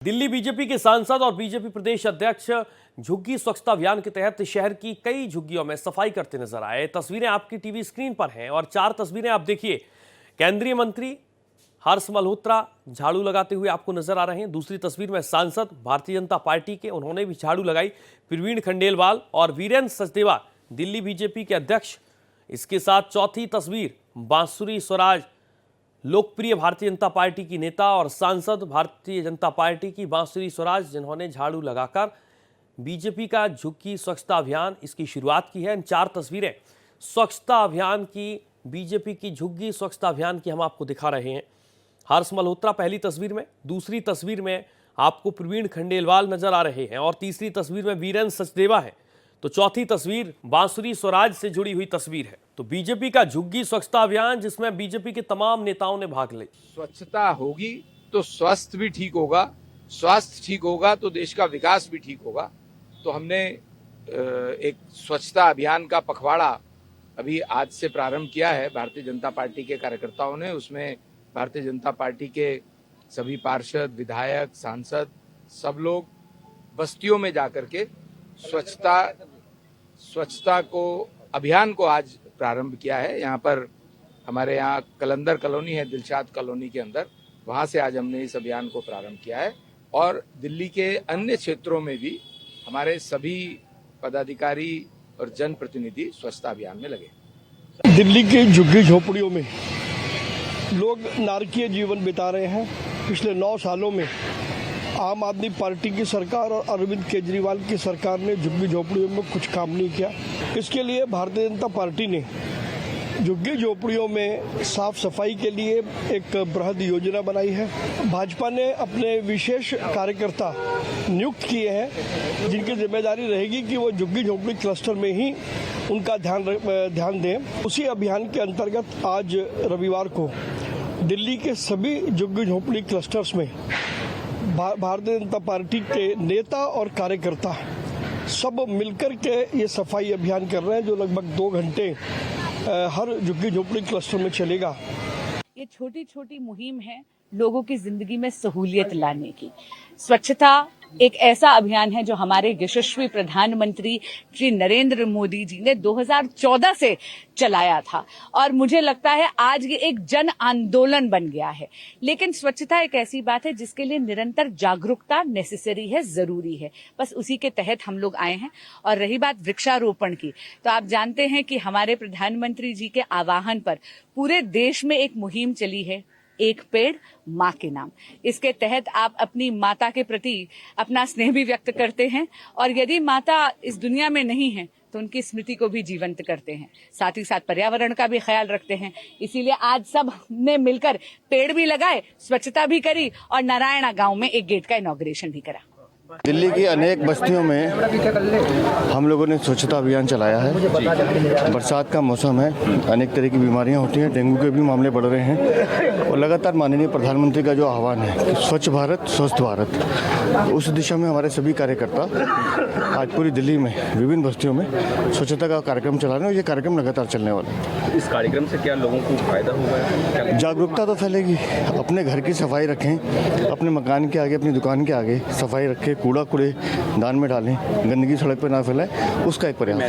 Delhi BJP के सांसद और बीजेपी प्रदेश अध्यक्ष झुग्गी स्वच्छता अभियान के तहत शहर की कई झुग्गियों में सफाई करते नजर आए। तस्वीरें आपकी टीवी स्क्रीन पर हैं और 4 तस्वीरें आप देखिए। केंद्रीय मंत्री हर्ष मल्होत्रा झाड़ू लगाते हुए आपको नजर आ रहे हैं। दूसरी तस्वीर में सांसद भारतीय जनता पार्टी के, उन्होंने भी झाड़ू लगाई। प्रवीण खंडेलवाल और वीरेंद्र सचदेवा दिल्ली बीजेपी के अध्यक्ष। इसके साथ चौथी तस्वीर बांसुरी स्वराज, लोकप्रिय भारतीय जनता पार्टी की नेता और सांसद भारतीय जनता पार्टी की बांसुरी स्वराज, जिन्होंने झाड़ू लगाकर बीजेपी का झुग्गी स्वच्छता अभियान इसकी शुरुआत की है। इन 4 तस्वीरें स्वच्छता अभियान की, बीजेपी की झुग्गी स्वच्छता अभियान की हम आपको दिखा रहे हैं। हर्ष मल्होत्रा पहली तस्वीर में, दूसरी तस्वीर में आपको प्रवीण खंडेलवाल नजर आ रहे हैं और तीसरी तस्वीर में वीरेंद्र सचदेवा है। तो चौथी तस्वीर बांसुरी स्वराज से जुड़ी हुई तस्वीर है। तो बीजेपी का झुग्गी स्वच्छता अभियान, जिसमें बीजेपी के तमाम नेताओं ने भाग लिया। स्वच्छता होगी तो स्वास्थ्य भी ठीक होगा, स्वास्थ्य ठीक होगा तो देश का विकास भी ठीक होगा। तो हमने एक स्वच्छता अभियान का पखवाड़ा अभी आज से प्रारंभ किया है भारतीय जनता पार्टी के कार्यकर्ताओं ने। उसमें भारतीय जनता पार्टी के सभी पार्षद, विधायक, सांसद, सब लोग बस्तियों में जाकर के स्वच्छता को अभियान को आज प्रारंभ किया है। यहाँ पर हमारे यहाँ कलंदर कॉलोनी है, दिलशाद कॉलोनी के अंदर, वहाँ से आज हमने इस अभियान को प्रारंभ किया है। और दिल्ली के अन्य क्षेत्रों में भी हमारे सभी पदाधिकारी और जनप्रतिनिधि स्वच्छता अभियान में लगे। दिल्ली की झुग्गी झोपड़ियों में लोग नारकीय जीवन बिता रहे हैं। पिछले 9 सालों में आम आदमी पार्टी की सरकार और अरविंद केजरीवाल की सरकार ने झुग्गी झोपड़ियों में कुछ काम नहीं किया। इसके लिए भारतीय जनता पार्टी ने झुग्गी झोपड़ियों में साफ सफाई के लिए एक बृहद योजना बनाई है। भाजपा ने अपने विशेष कार्यकर्ता नियुक्त किए हैं, जिनकी जिम्मेदारी रहेगी कि वो झुग्गी झोपड़ी क्लस्टर में ही उनका ध्यान दें। उसी अभियान के अंतर्गत आज रविवार को दिल्ली के सभी झुग्गी झोपड़ी क्लस्टर्स में भारतीय जनता पार्टी के नेता और कार्यकर्ता सब मिलकर के ये सफाई अभियान कर रहे हैं, जो लगभग 2 घंटे हर झुग्गी झोपड़ी क्लस्टर में चलेगा। ये छोटी छोटी मुहिम है लोगों की जिंदगी में सहूलियत लाने की। स्वच्छता एक ऐसा अभियान है जो हमारे यशस्वी प्रधानमंत्री श्री नरेंद्र मोदी जी ने 2014 से चलाया था और मुझे लगता है आज ये एक जन आंदोलन बन गया है। लेकिन स्वच्छता एक ऐसी बात है जिसके लिए निरंतर जागरूकता नेसेसरी है, जरूरी है। बस उसी के तहत हम लोग आए हैं। और रही बात वृक्षारोपण की, तो आप जानते हैं कि हमारे प्रधानमंत्री जी के आह्वान पर पूरे देश में एक मुहिम चली है, एक पेड़ माँ के नाम। इसके तहत आप अपनी माता के प्रति अपना स्नेह भी व्यक्त करते हैं और यदि माता इस दुनिया में नहीं है तो उनकी स्मृति को भी जीवंत करते हैं, साथ ही साथ पर्यावरण का भी ख्याल रखते हैं। इसीलिए आज सब ने मिलकर पेड़ भी लगाए, स्वच्छता भी करी और नारायणा गांव में एक गेट का इनॉग्रेशन भी करा। दिल्ली की अनेक बस्तियों में हम लोगों ने स्वच्छता अभियान चलाया है। बरसात का मौसम है, अनेक तरह की बीमारियां होती हैं, डेंगू के भी मामले बढ़ रहे हैं और लगातार माननीय प्रधानमंत्री का जो आह्वान है कि स्वच्छ भारत स्वस्थ भारत, उस दिशा में हमारे सभी कार्यकर्ता आज पूरी दिल्ली में विभिन्न बस्तियों में स्वच्छता का कार्यक्रम चला रहे हैं और ये कार्यक्रम लगातार चलने वाला है। इस कार्यक्रम से क्या लोगों को फायदा होगा? जागरूकता तो फैलेगी। अपने घर की सफाई रखें, अपने मकान के आगे, अपनी दुकान के आगे सफाई रखें, कूड़ा कूड़े दान में डालें, गंदगी सड़क पर ना फैलाएं, उसका एक प्रयास।